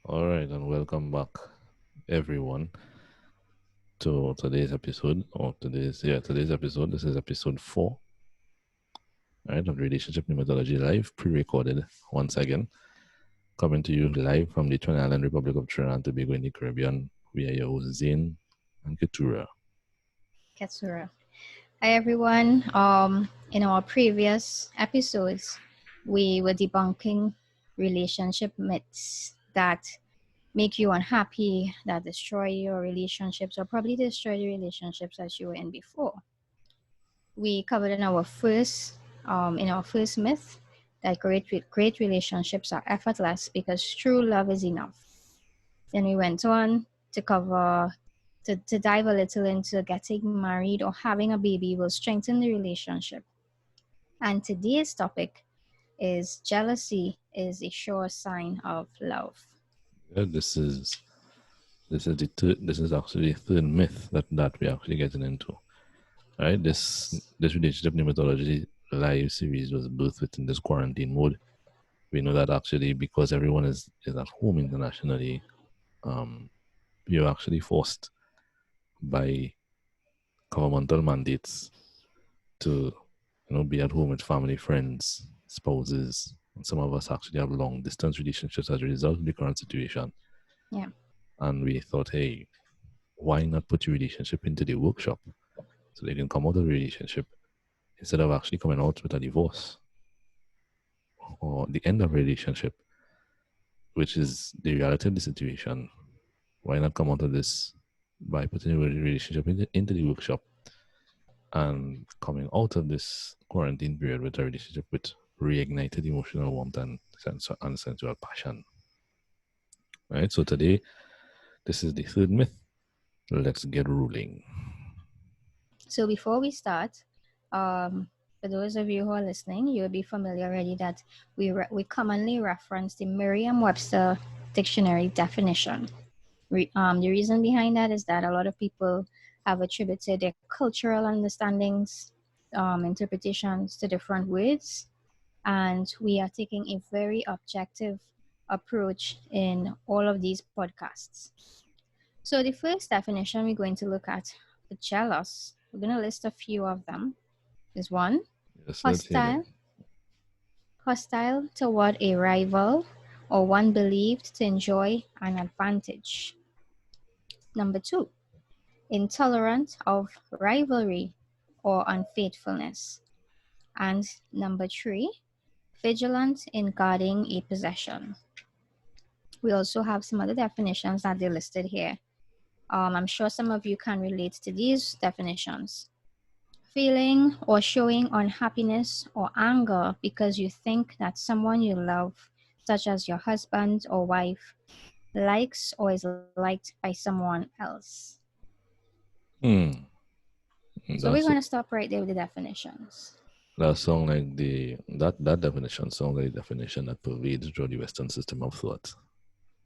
All right, and welcome back, everyone, to today's episode. Today's episode. This is episode 4, right, of Relationship Pneumatology Live, pre-recorded once again, coming to you live from the Trinidad Island Republic of Trinidad and Tobago in the Caribbean. We are your hosts, Zane and Keturah. Katsura. Hi everyone. In our previous episodes, we were debunking relationship myths that make you unhappy, that destroy your relationships, or probably destroy the relationships that you were in before. We covered in our first myth that great relationships are effortless because true love is enough. Then we went on to cover to dive a little into getting married or having a baby will strengthen the relationship. And today's topic is jealousy is a sure sign of love. Yeah, this is actually the third myth that we're actually getting into. Right? This Relationship Pneumatology live series was birthed within this quarantine mode. We know that actually because everyone is at home internationally, you're actually forced by governmental mandates to be at home with family, friends, spouses. And some of us actually have long distance relationships as a result of the current situation. Yeah. And we thought, hey, why not put your relationship into the workshop so they can come out of the relationship instead of actually coming out with a divorce or the end of a relationship, which is the reality of the situation. Why not come out of this by putting your relationship into the workshop and coming out of this quarantine period with a relationship with reignited emotional warmth and sensual passion? Right. So today, this is the third myth. Let's get rolling. So before we start, for those of you who are listening, you'll be familiar already that we commonly reference the Merriam-Webster dictionary definition. The reason behind that is that a lot of people have attributed their cultural understandings, interpretations to different words, and we are taking a very objective approach in all of these podcasts. So the first definition we're going to look at for jealous, we're going to list a few of them. Is one, Yes, let's hear them. hostile, hostile toward a rival or one believed to enjoy an advantage. Number two, intolerant of rivalry or unfaithfulness. And number three, vigilant in guarding a possession. We also have some other definitions that they listed here. I'm sure some of you can relate to these definitions. Feeling or showing unhappiness or anger because you think that someone you love, such as your husband or wife, likes or is liked by someone else. Hmm. So we're That's going to stop right there with the definitions. that sound like that definition sounds like the definition that pervades through the Western system of thought.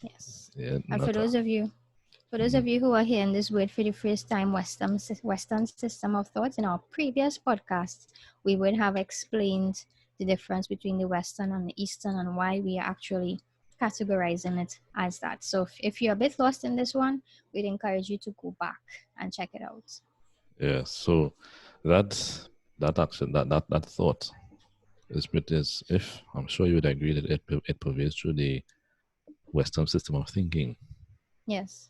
Yes. Yeah, And for not a. those of you who are hearing this word for the first time, Western system of thought, in our previous podcasts, we would have explained the difference between the Western and the Eastern and why we are actually categorizing it as that. So if you're a bit lost in this one, we'd encourage you to go back and check it out. Yeah, so that's that action, that thought is if I'm sure you would agree that it pervades through the Western system of thinking, Yes.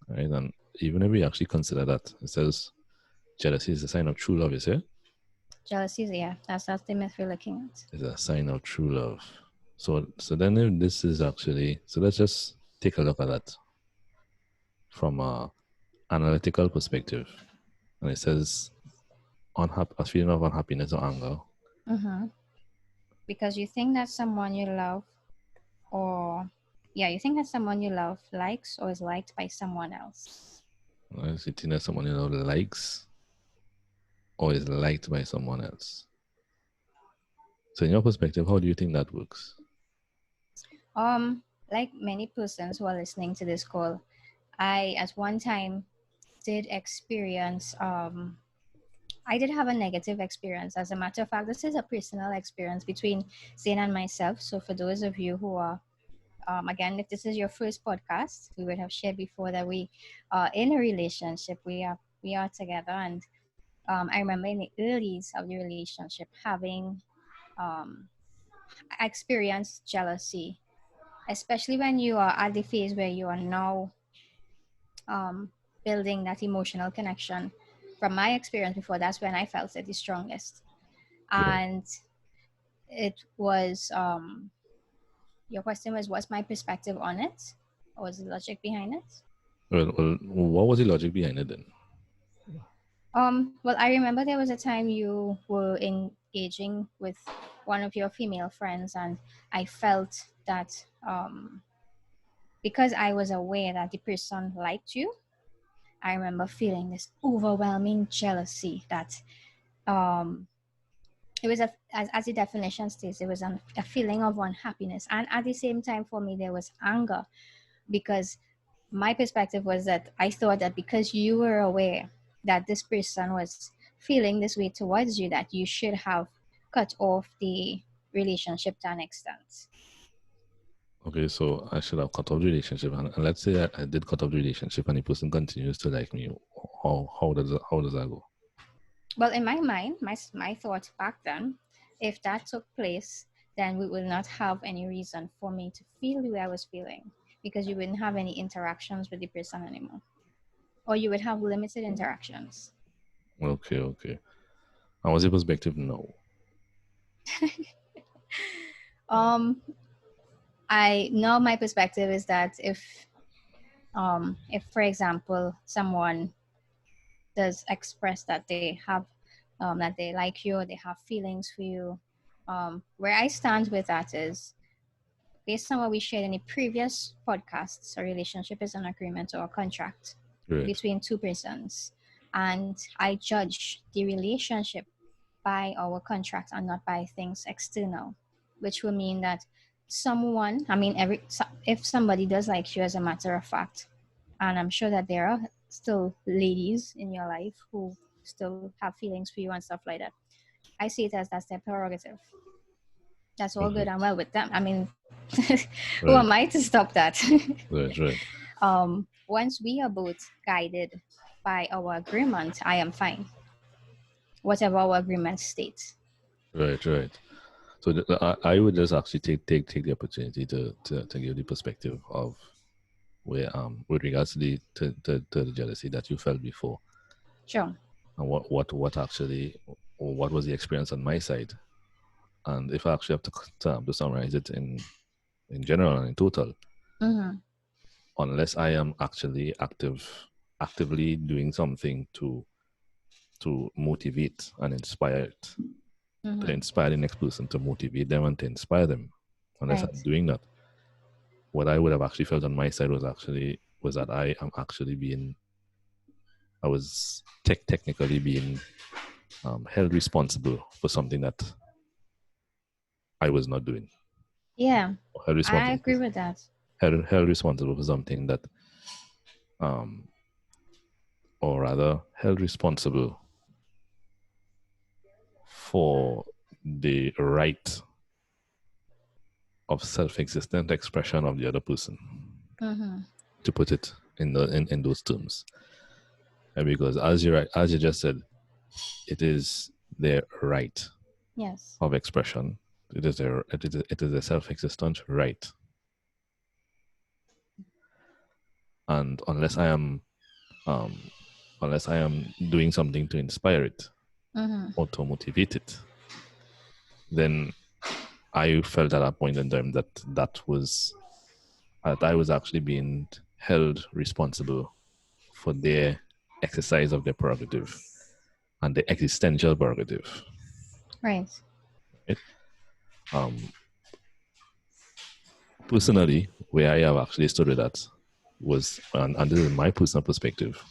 right? And even if we actually consider that, it says jealousy is a sign of true love, is it? Jealousy, yeah, that's the myth we're looking at. It's a sign of true love. So then if this is actually, so let's just take a look at that from a analytical perspective. And it says a feeling of unhappiness or anger. Mm-hmm. Because you think that someone you love you think that someone you love likes or is liked by someone else. Right? So you think that someone likes or is liked by someone else. So in your perspective, how do you think that works? Like many persons who are listening to this call, I at one time did experience I did have a negative experience. As a matter of fact, this is a personal experience between Zane and myself. So for those of you who are again, if this is your first podcast, we would have shared before that we are in a relationship. We are together, and I remember in the earlies of the relationship having I experienced jealousy, especially when you are at the phase where you are now um, building that emotional connection. From my experience before, that's when I felt it the strongest. Right. And it was, your question was, what's my perspective on it? Or was the logic behind it? Well, what was the logic behind it then? Well, I remember there was a time you were engaging with one of your female friends, and I felt that because I was aware that the person liked you, I remember feeling this overwhelming jealousy that um, it was as the definition states, it was a feeling of unhappiness, and at the same time for me there was anger because my perspective was that I thought that because you were aware that this person was feeling this way towards you, that you should have cut off the relationship to an extent. Okay, so I should have cut off the relationship, and let's say I did cut off the relationship, and the person continues to like me. How does that go? Well, in my mind, my thought back then, if that took place, then we would not have any reason for me to feel the way I was feeling because you wouldn't have any interactions with the person anymore, or you would have limited interactions. Okay. And what's your perspective now? Um, I know my perspective is that if for example someone does express that they have that they like you or they have feelings for you, where I stand with that is based on what we shared in the previous podcasts. A relationship is an agreement or a contract Right. between two persons, and I judge the relationship by our contract and not by things external, which will mean that someone, I mean, if somebody does like you, as a matter of fact, and I'm sure that there are still ladies in your life who still have feelings for you and stuff like that. I see it as that's their prerogative. That's all good Okay. and well with them. I mean, who Right. am I to stop that? Right. Once we are both guided by our agreement, I am fine. Whatever our agreement states. Right. So I would just actually take the opportunity to give the perspective of where with regards to the jealousy that you felt before, Sure. and what actually, or what was the experience on my side, and if I actually have to summarize it in general and in total, Mm-hmm. unless I am actually actively doing something to motivate and inspire it, to Mm-hmm. inspire the next person, to motivate them and to inspire them. Unless Right. I'm doing that, what I would have actually felt on my side was that I was technically being held responsible for something that I was not doing. Yeah, Or held I responsible agree with that. held responsible for something that um or rather held responsible for the right of self-existent expression of the other person, Mm-hmm. to put it in those terms. And because as you just said, it is their right Yes. of expression. It is a self-existent right. And um, unless I am doing something to inspire it Mm-hmm. or to motivate it, then I felt at that point in time that I was actually being held responsible for their exercise of their prerogative and the existential prerogative. Right. Right? Um, Personally, where I have actually stood with that and this is my personal perspective,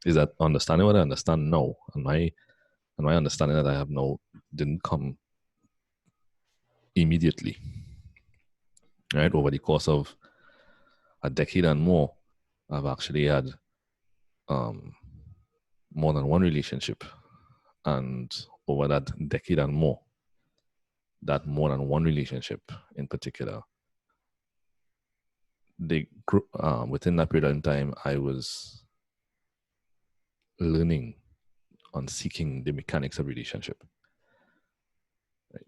is that understanding what I understand now, and my understanding that I have now didn't come immediately. Right, over the course of a decade and more, I've actually had um, more than one relationship, and over that decade and more, that more than one relationship in particular, within that period of time, I was learning on seeking the mechanics of relationship. Right?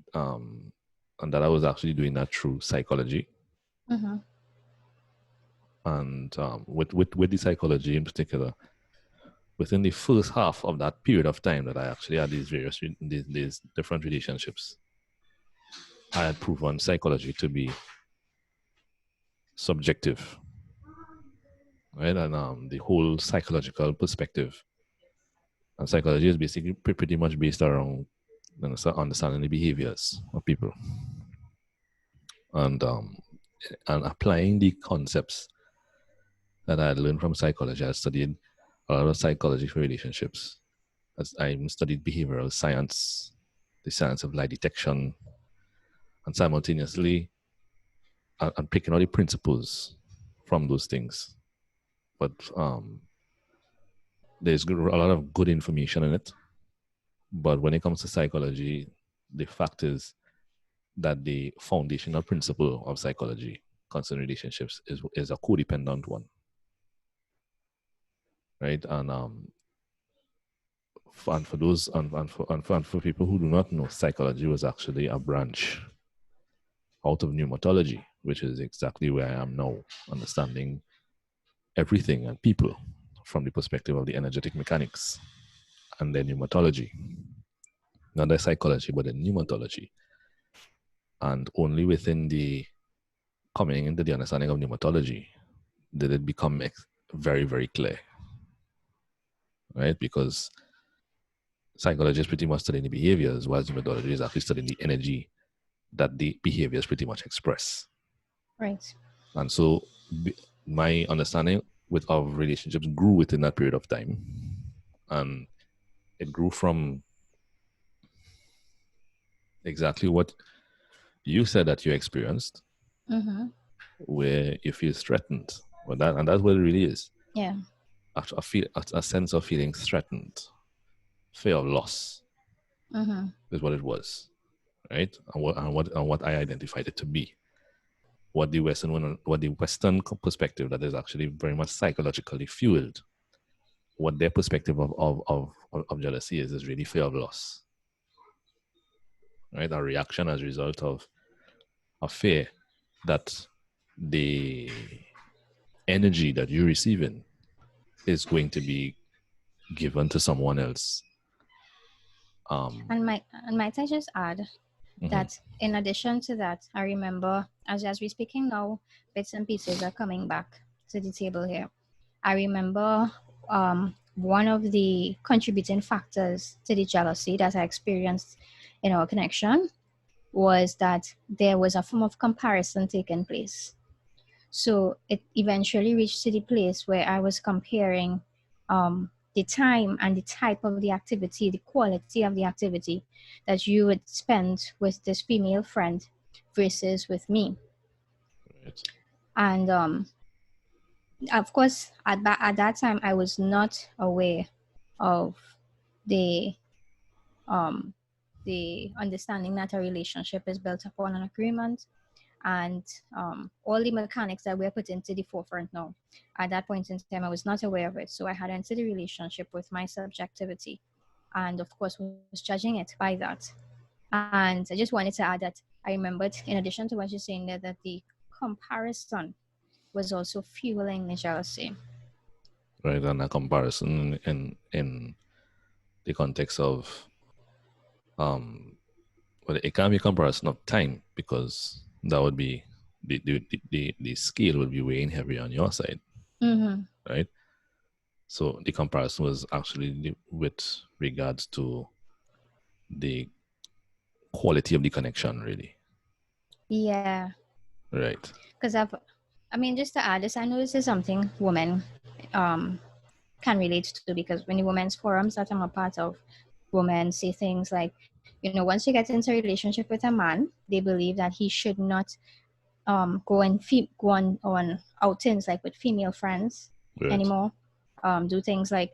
And that I was actually doing that through psychology. Mm-hmm. And with the psychology in particular, within the first half of that period of time that I actually had these different relationships, I had proven psychology to be subjective, right? And the whole psychological perspective, and psychology is basically pretty much based around understanding the behaviors of people, and applying the concepts that I had learned from psychology. I studied a lot of psychology for relationships. As I studied behavioral science, the science of lie detection, and simultaneously I'm picking out the principles from those things. But there's a lot of good information in it. But when it comes to psychology, the fact is that the foundational principle of psychology concerning relationships is a codependent one, right? And for those and for people who do not know, psychology was actually a branch out of pneumatology, which is exactly where I am now, understanding everything and people from the perspective of the energetic mechanics and then pneumatology. Not the psychology, but the pneumatology. And only within the coming into the understanding of pneumatology did it become very, very clear, right? Because psychology is pretty much studying the behaviors, while pneumatology is actually studying the energy that the behaviors pretty much express. Right. And so my understanding of relationships grew within that period of time. And it grew from exactly what you said that you experienced, Mm-hmm. where you feel threatened. And that's what it really is. Yeah. A sense of feeling threatened, fear of loss Mm-hmm. is what it was, right? And what I identified it to be. What the Western perspective that is actually very much psychologically fueled. What their perspective of jealousy is really fear of loss, right? A reaction as a result of a fear that the energy that you're receiving is going to be given to someone else. And might I just add that in addition to that, I remember as we're speaking now, bits and pieces are coming back to the table here. I remember one of the contributing factors to the jealousy that I experienced in our connection was that there was a form of comparison taking place. So it eventually reached to the place where I was comparing the time and the type of the activity, the quality of the activity that you would spend with this female friend versus with me. Right. And of course, at that time, I was not aware of the um, the understanding that a relationship is built upon an agreement and all the mechanics that we're put into the forefront now. At that point in time, I was not aware of it. So I had entered the relationship with my subjectivity and, of course, was judging it by that. And I just wanted to add that I remembered, in addition to what you're saying there, that the comparison was also fueling the jealousy. Right, and a comparison in the context of well, it can't be a comparison of time because that would be the scale would be weighing heavy on your side, Mm-hmm. right? So the comparison was actually with regards to the quality of the connection, really. Yeah, Right. because just to add this, I know this is something women um, can relate to, because when the women's forums that I'm a part of, women say things like, once you get into a relationship with a man, they believe that he should not go on outings like with female friends Right. anymore. Do things like,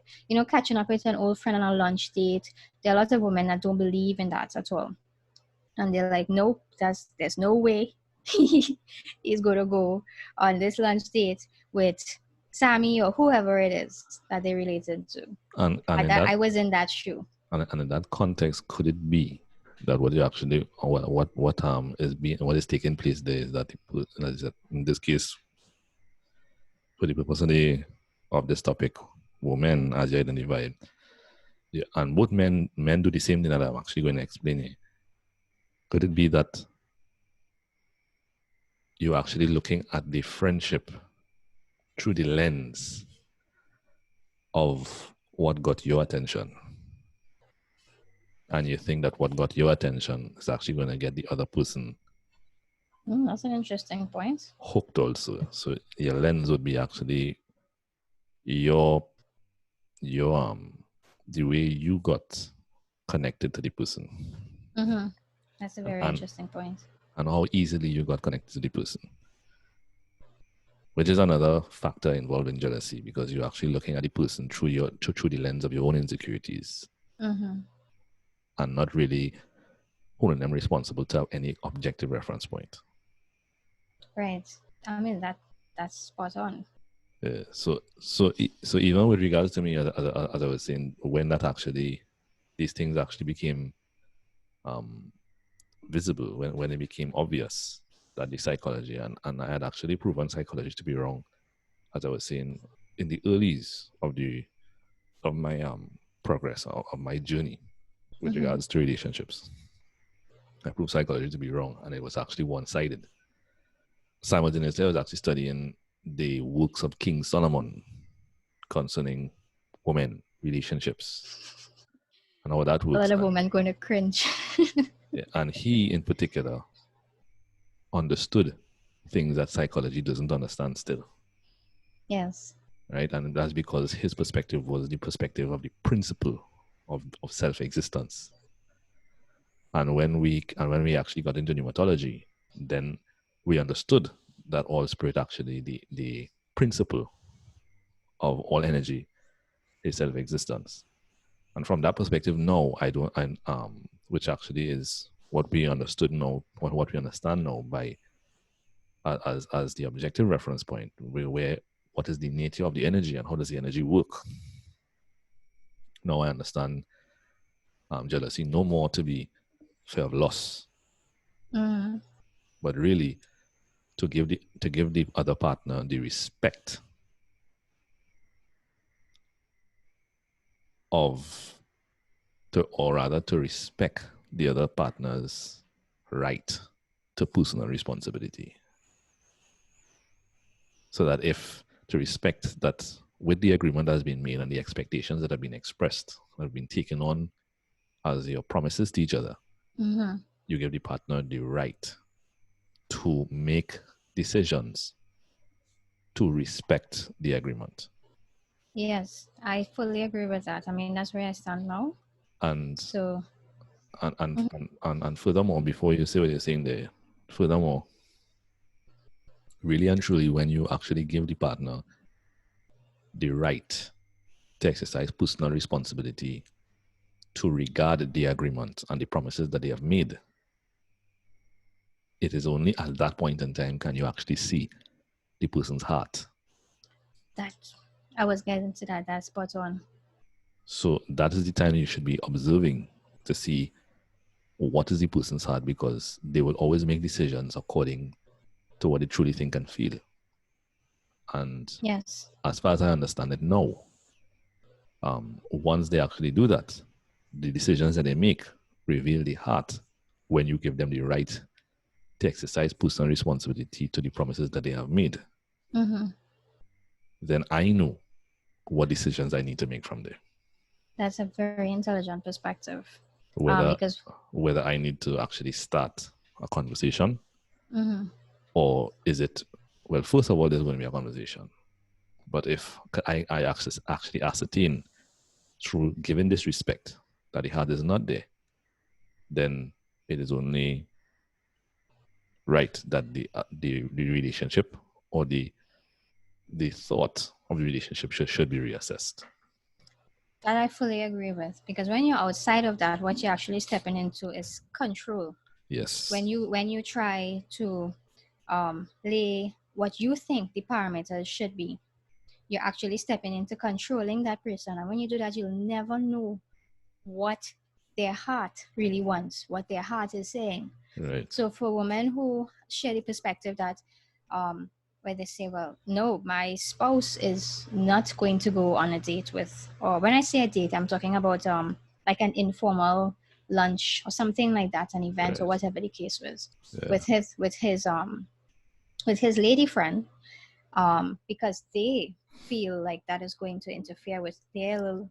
catching up with an old friend on a lunch date. There are a lot of women that don't believe in that at all. And they're like, nope, there's no way. he's going to go on this lunch date with Sammy or whoever it is that they related to. And in that I was in that shoe. and in that context, could it be that what you actually, or what is taking place there is that in this case, for the purpose of this topic, women as you identified, yeah, and both men do the same thing that I'm actually going to explain here. Could it be that you're actually looking at the friendship through the lens of what got your attention? And you think that what got your attention is actually going to get the other person That's an interesting point. hooked also. So your lens would be actually your the way you got connected to the person. That's a very and interesting point. and how easily you got connected to the person, which is another factor involved in jealousy, because you're actually looking at the person through the lens of your own insecurities, and not really holding them responsible to have any objective reference point. Right. I mean that's spot on. So even with regards to me, as I was saying, when these things actually became visible, when it became obvious that the psychology, and I had actually proven psychology to be wrong, as I was saying, in the earlies of my progress, of my journey with regards to relationships. I proved psychology to be wrong, and it was actually one-sided. Simultaneously, I was actually studying the works of King Solomon concerning women, relationships, and how that A works. lot of women going to cringe. Yeah, and he, in particular, understood things that psychology doesn't understand still. Yes. Right? And that's because his perspective was the perspective of the principle of self-existence. And when we actually got into pneumatology, then we understood that all spirit, actually the principle of all energy, is self-existence. And from that perspective, no, I don't, which actually is what we understood now, what we understand now by as the objective reference point, where what is the nature of the energy and how does the energy work. Now I understand jealousy no more to be fear of loss, but really to give the other partner the respect to respect the other partner's right to personal responsibility. So that to respect that with the agreement that has been made and the expectations that have been expressed, that have been taken on as your promises to each other, you give the partner the right to make decisions to respect the agreement. Yes, I fully agree with that. I mean, that's where I stand now. And So, and furthermore, before you say what you're saying there, furthermore, really and truly, when you actually give the partner the right to exercise personal responsibility to regard the agreement and the promises that they have made, it is only at that point in time can you actually see the person's heart. that I was getting to that. That's spot on. So that is the time you should be observing to see what is the person's heart, because they will always make decisions according to what they truly think and feel. And Yes. as far as I understand it now, once they actually do that, the decisions that they make reveal the heart when you give them the right to exercise personal responsibility to the promises that they have made. Then I know what decisions I need to make from there. That's a very intelligent perspective. Because whether I need to actually start a conversation, or is it, well, first of all, there's going to be a conversation. But if I actually ascertain through giving this respect that the heart is not there, then it is only right that the relationship, or the thought of the relationship should be reassessed. That I fully agree with, because when you're outside of that, what you're actually stepping into is control. Yes. When you try to lay what you think the parameters should be, you're actually stepping into controlling that person. And when you do that, you'll never know what their heart really wants, what their heart is saying. Right. So for women who share the perspective that where they say, well, no, my spouse is not going to go on a date with, or when I say a date, I'm talking about like an informal lunch or something like that, an event or Right. whatever the case was, Yeah. with his lady friend, because they feel like that is going to interfere with their little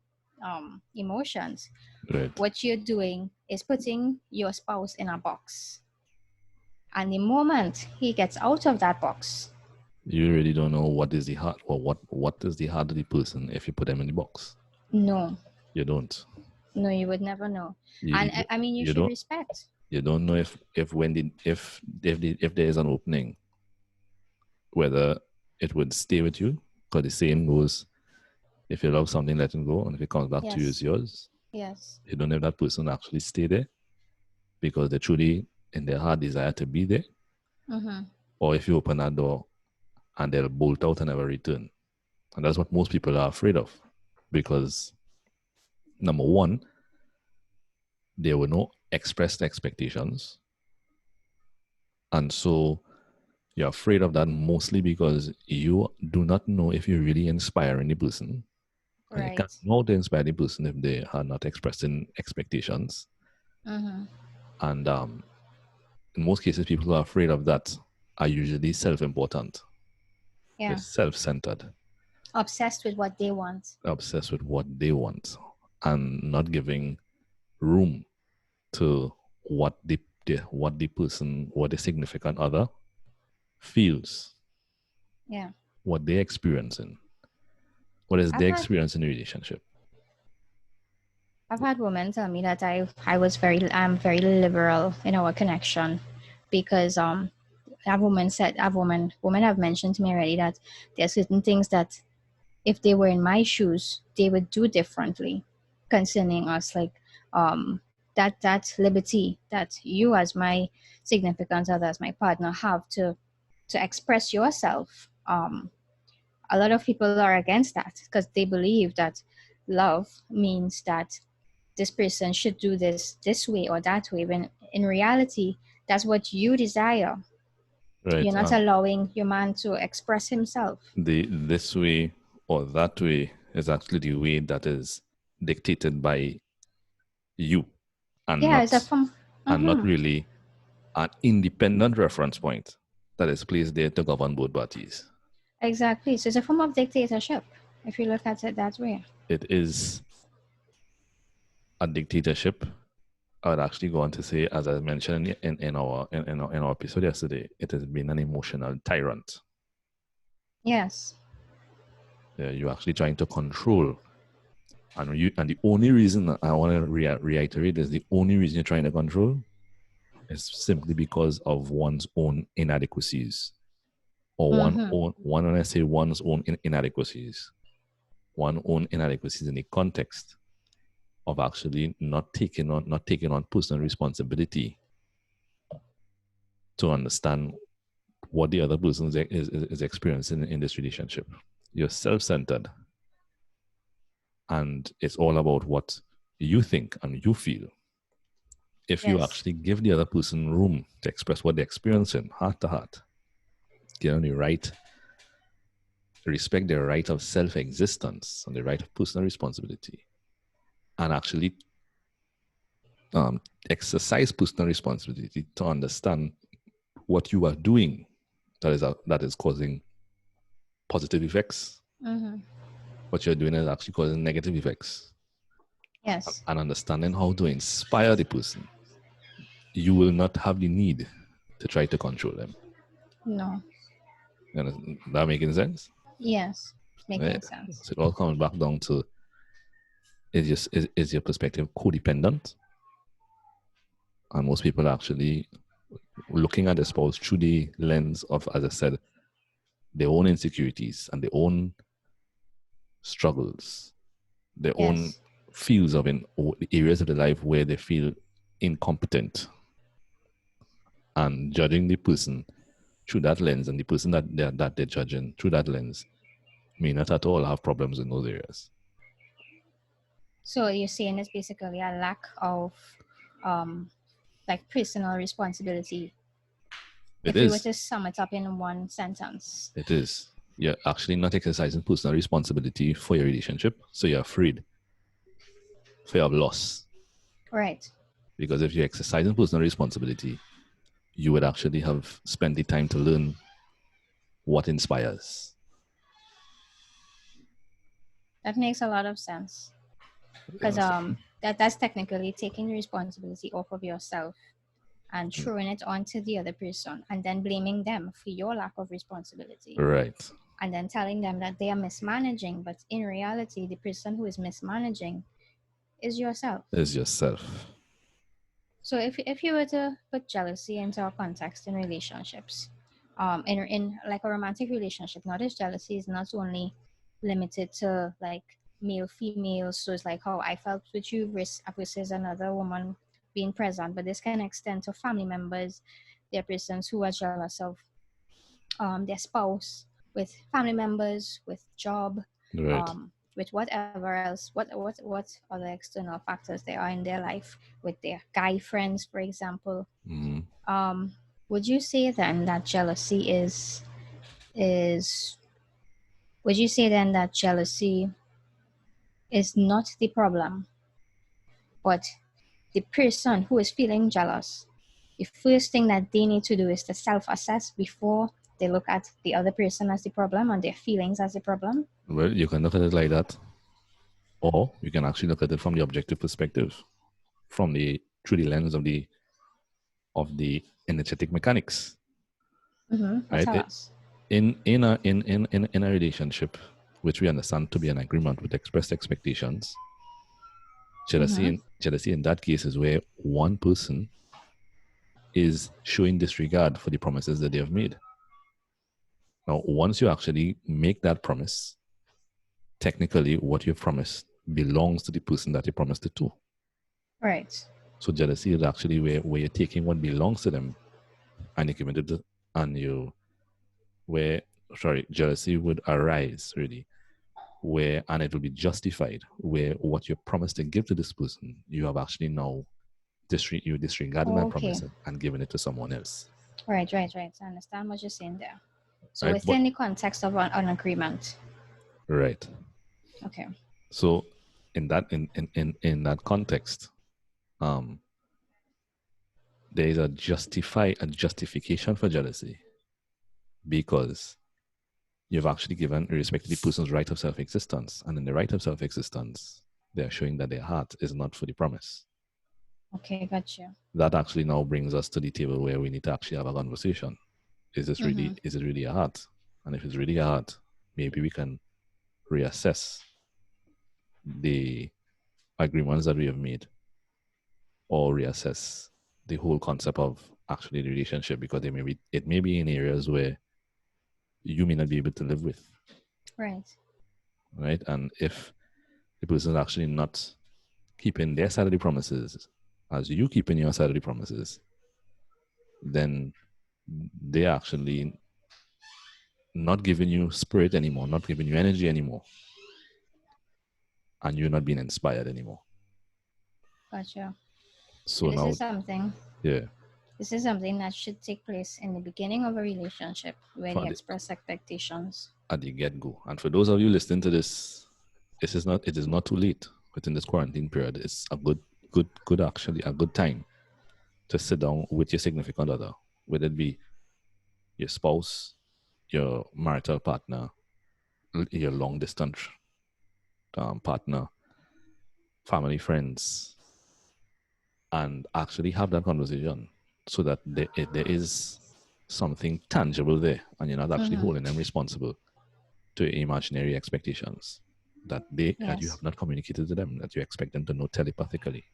emotions. Right. What you're doing is putting your spouse in a box. And the moment he gets out of that box, You really don't know what is the heart, or what is the heart of the person if you put them in the box. no, You don't. no, you would never know. You, And I mean, you you should don't. respect. You don't know if there is an opening, whether it would stay with you. Because the saying goes, if you love something, let it go, and if it comes back to you, it's Yes, yours. yes, You don't know if that person actually stay there because they truly in their heart desire to be there, mm-hmm. or if you open that door and they'll bolt out and never return. And that's what most people are afraid of, because number one, there were no expressed expectations, and so you're afraid of that mostly because you do not know if you're really inspiring the person, and you can't Right. know how to inspire the person if they are not expressing expectations. Mm-hmm. And in most cases, people who are afraid of that are usually self-important. They're Yeah, self-centered, obsessed with what they want. obsessed with what they want, and not giving room to what the significant other feels, Yeah, what they're experiencing, what is I've their had experience in a relationship. I've had women tell me that I'm very liberal in our connection, because women have mentioned to me already that there are certain things that if they were in my shoes they would do differently concerning us, like that liberty that you as my significant other, as my partner, have to express yourself. A lot of people are against that because they believe that love means that this person should do this way or that way, when in reality that's what you desire. Right. You're not allowing your man to express himself. This way or that way is actually the way that is dictated by you, and Yeah, it's a not form. and not Mm-hmm. really an independent reference point that is placed there to govern both parties. Exactly. So it's a form of dictatorship, if you look at it that way. It is a dictatorship. I would actually go on to say, as I mentioned in our episode yesterday, it has been an emotional tyrant. Yes. You're actually trying to control, and the only reason I want to reiterate is the only reason you're trying to control is simply because of one's own inadequacies, or Mm-hmm. when I say one's own inadequacies, in the context of actually not taking on personal responsibility to understand what the other person is experiencing in this relationship. You're self-centered, and it's all about what you think and you feel. If you Yes. actually give the other person room to express what they're experiencing heart to heart, give them the right, respect their right of self-existence and the right of personal responsibility, and actually exercise personal responsibility to understand what you are doing that is causing positive effects. Mm-hmm. What you're doing is actually causing negative effects. Yes. And understanding how to inspire the person, you will not have the need to try to control them. No. That making sense? Yes. Right? Making sense. So it all comes back down to, is your perspective codependent? And most people are actually looking at the spouse through the lens of, as I said, their own insecurities and their own struggles, their own Yes. fields of areas of their life where they feel incompetent, and judging the person through that lens, and the person that they're judging through that lens may not at all have problems in those areas. So you're saying it's basically a lack of like personal responsibility. It If we were is. to sum it up in one sentence. It is. You're actually not exercising personal responsibility for your relationship, so you're afraid fear of loss. Right. Because if you're exercising personal responsibility, you would actually have spent the time to learn what inspires. That makes a lot of sense. Because that's technically taking responsibility off of yourself and throwing it onto the other person and then blaming them for your lack of responsibility. Right. And then telling them that they are mismanaging, but in reality, the person who is mismanaging is yourself. Is yourself. So if you were to put jealousy into a context in relationships, in like a romantic relationship, notice jealousy is not only limited to like male female. So it's like how I felt with you versus another woman being present, but this can extend to family members. There are persons who are jealous of their spouse, with family members, with job, Right. with whatever else, what other external factors there are in their life, with their guy friends, for example. Would you say then that jealousy is would you say then that jealousy is not the problem, but the person who is feeling jealous, the first thing that they need to do is to self-assess before they look at the other person as the problem and their feelings as the problem? Well, you can look at it like that, or you can actually look at it from the objective perspective, from the through the lens of the energetic mechanics. Right? Tell us. In a relationship, which we understand to be an agreement with expressed expectations, jealousy in that case is where one person is showing disregard for the promises that they have made. Now, once you actually make that promise, technically what you've promised belongs to the person that you promised it to. Right. So jealousy is actually where you're taking what belongs to them and you give it to, and you jealousy would arise really where, and it will be justified, where what you promised to give to this person, you have actually now disregarding that promise and giving it to someone else. Right. I understand what you're saying there. So Right? within the context of an agreement. Right. Okay. So in that context, there is a justification for jealousy because you've actually given respect to the person's right of self-existence. And in the right of self-existence, they're showing that their heart is not for the promise. Okay, gotcha. That actually now brings us to the table where we need to actually have a conversation. Is it really a heart? And if it's really a heart, maybe we can reassess the agreements that we have made or reassess the whole concept of actually the relationship, because it may be in areas where you may not be able to live with. Right. And if the person is actually not keeping their side of the promises as you keeping your side of the promises, then they're actually not giving you spirit anymore, not giving you energy anymore, and you're not being inspired anymore. Gotcha. So and this now, is something. Yeah. This is something that should take place in the beginning of a relationship, where you express expectations at the get-go. And for those of you listening to this, it is not too late within this quarantine period. It's a good time to sit down with your significant other, whether it be your spouse, your marital partner, your long distance partner, family, friends, and actually have that conversation so that there is something tangible there, and you're not actually holding them responsible to imaginary expectations that that you have not communicated to them, that you expect them to know telepathically.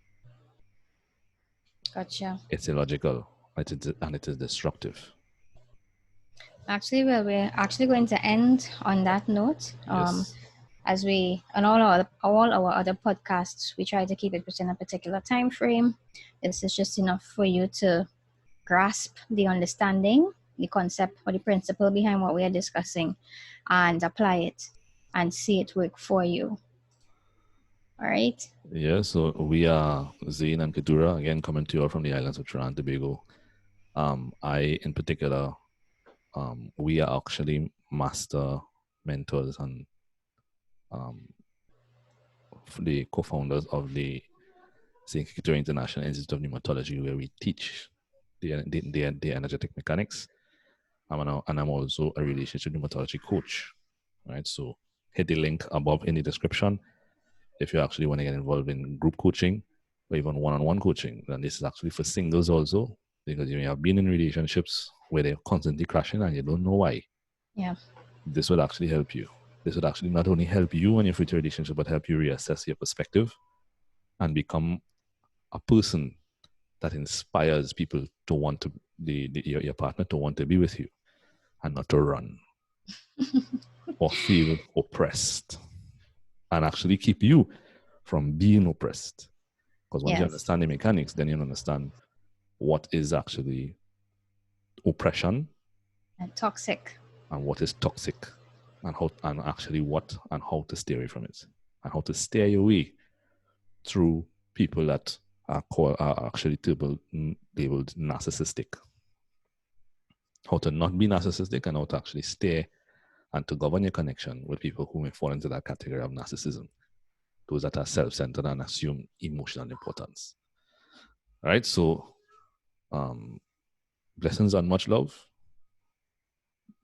Gotcha. It's illogical, and it is destructive. Actually, well, we're actually going to end on that note. Yes. As we on all our other podcasts, we try to keep it within a particular time frame. This is just enough for you to grasp the understanding the concept or the principle behind what we are discussing and apply it and see it work for you. All right. Yeah, so we are Zane and Kadura, again, coming to you from the islands of Trinidad and Tobago. I, in particular, we are actually master mentors and the co-founders of the St. Kitts International Institute of Pneumatology, where we teach the energetic mechanics. And I'm also a relationship pneumatology coach, right? So hit the link above in the description if you actually want to get involved in group coaching or even one-on-one coaching. And this is actually for singles also, because you may have been in relationships where they're constantly crashing and you don't know why. Yeah. This would actually help you. This would actually not only help you in your future relationship, but help you reassess your perspective and become a person that inspires people to want to your partner to want to be with you and not to run or feel oppressed, and actually keep you from being oppressed. Because once you understand the mechanics, then you understand what is actually oppression and toxic, and what is toxic, and how and actually what and how to stay away from it, and how to stay away through people that are actually labeled narcissistic. How to not be narcissistic and how to actually stay and to govern your connection with people who may fall into that category of narcissism, those that are self-centered and assume emotional importance. All right, so blessings and much love.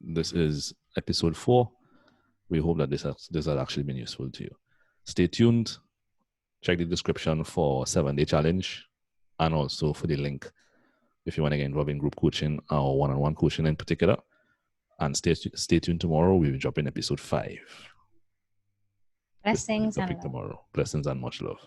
This is episode 4. We hope that this has actually been useful to you. Stay tuned. Check the description for 7-day challenge and also for the link if you want to get involved in group coaching or one-on-one coaching in particular. And stay tuned tomorrow. We'll be dropping episode 5. Blessings topic tomorrow. Blessings and much love.